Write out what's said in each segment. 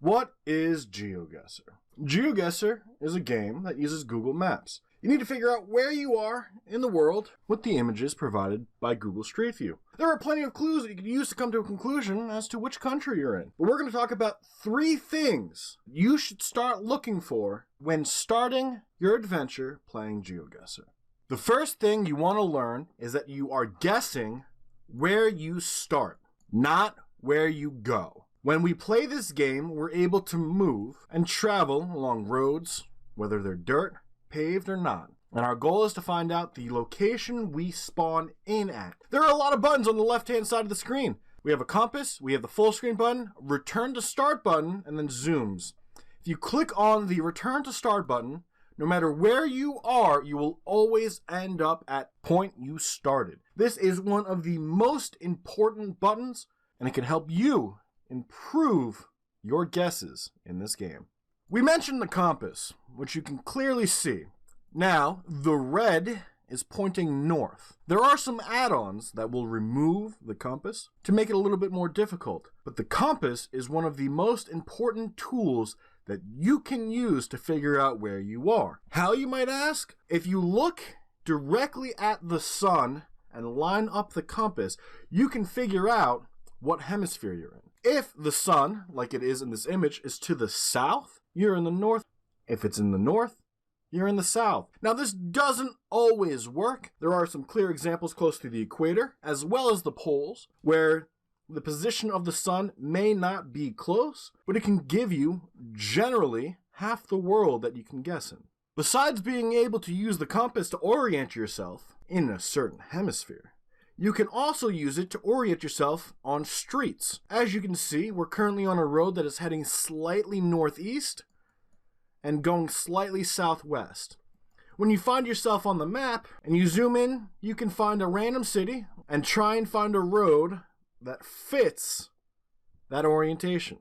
What is Geoguessr? Geoguessr is a game that uses Google Maps. You need to figure out where you are in the world with the images provided by Google Street View. There are plenty of clues that you can use to come to a conclusion as to which country you're in. But we're going to talk about 3 things you should start looking for when starting your adventure playing Geoguessr. The first thing you want to learn is that you are guessing where you start, not where you go. When we play this game, we're able to move and travel along roads, whether they're dirt, paved, or not. And our goal is to find out the location we spawn in at. There are a lot of buttons on the left-hand side of the screen. We have a compass, we have the full screen button, return to start button, and then zooms. If you click on the return to start button, no matter where you are, you will always end up at point you started. This is one of the most important buttons, and it can help you improve your guesses in this game. We mentioned the compass, which you can clearly see. Now, the red is pointing north. There are some add-ons that will remove the compass to make it a little bit more difficult, but the compass is one of the most important tools that you can use to figure out where you are. How, you might ask? If you look directly at the sun and line up the compass, you can figure out what hemisphere you're in. If the sun, like it is in this image, is to the south, you're in the north. If it's in the north, you're in the south. Now, this doesn't always work. There are some clear examples close to the equator, as well as the poles, where the position of the sun may not be close, but it can give you, generally, half the world that you can guess in. Besides being able to use the compass to orient yourself in a certain hemisphere, you can also use it to orient yourself on streets. As you can see, we're currently on a road that is heading slightly northeast and going slightly southwest. When you find yourself on the map and you zoom in, you can find a random city and try and find a road that fits that orientation.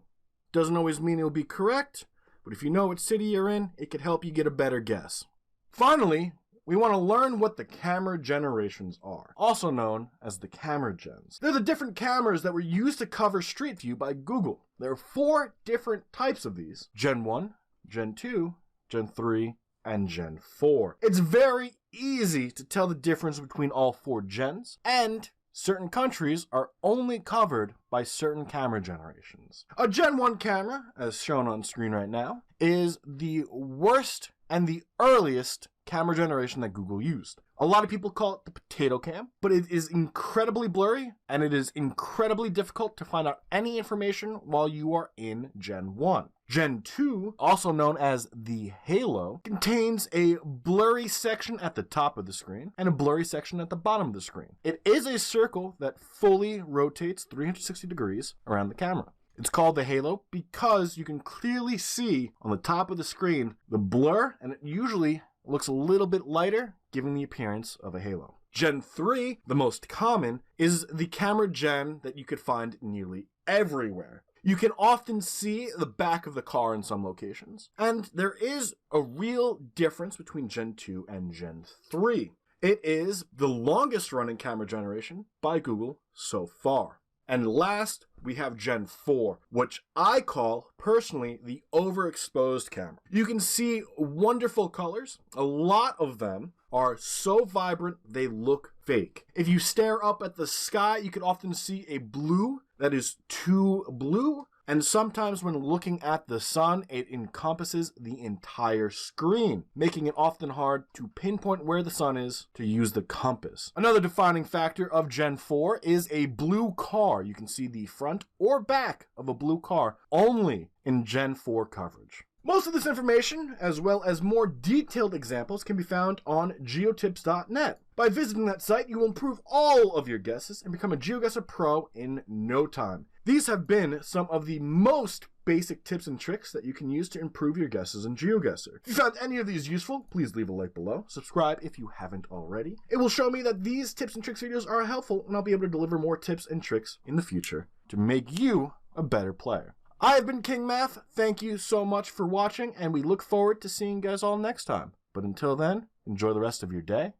Doesn't always mean it'll be correct, but if you know what city you're in, it could help you get a better guess. Finally, we want to learn what the camera generations are, also known as the camera gens. They're the different cameras that were used to cover Street View by Google. There are 4 different types of these: Gen 1, Gen 2, Gen 3, and Gen 4. It's very easy to tell the difference between all 4 gens, and certain countries are only covered by certain camera generations. A Gen 1 camera, as shown on screen right now, is the worst and the earliest camera generation that Google used. A lot of people call it the potato cam, but it is incredibly blurry, and it is incredibly difficult to find out any information while you are in Gen 1. Gen 2, also known as the halo, contains a blurry section at the top of the screen and a blurry section at the bottom of the screen. It is a circle that fully rotates 360 degrees around the camera. It's called the halo because you can clearly see on the top of the screen the blur, and it usually looks a little bit lighter, giving the appearance of a halo. Gen 3, the most common, is the camera gen that you could find nearly everywhere. You can often see the back of the car in some locations, and there is a real difference between Gen 2 and Gen 3. It is the longest running camera generation by Google so far. And last, we have Gen 4, which I call, personally, the overexposed camera. You can see wonderful colors. A lot of them are so vibrant, they look fake. If you stare up at the sky, you can often see a blue that is too blue. And sometimes when looking at the sun, it encompasses the entire screen, making it often hard to pinpoint where the sun is to use the compass. Another defining factor of Gen 4 is a blue car. You can see the front or back of a blue car only in Gen 4 coverage. Most of this information, as well as more detailed examples, can be found on geotips.net. By visiting that site, you will improve all of your guesses and become a Geoguessr Pro in no time. These have been some of the most basic tips and tricks that you can use to improve your guesses in Geoguessr. If you found any of these useful, please leave a like below. Subscribe if you haven't already. It will show me that these tips and tricks videos are helpful, and I'll be able to deliver more tips and tricks in the future to make you a better player. I have been King Maff. Thank you so much for watching, and we look forward to seeing you guys all next time. But until then, enjoy the rest of your day,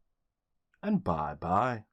and bye-bye.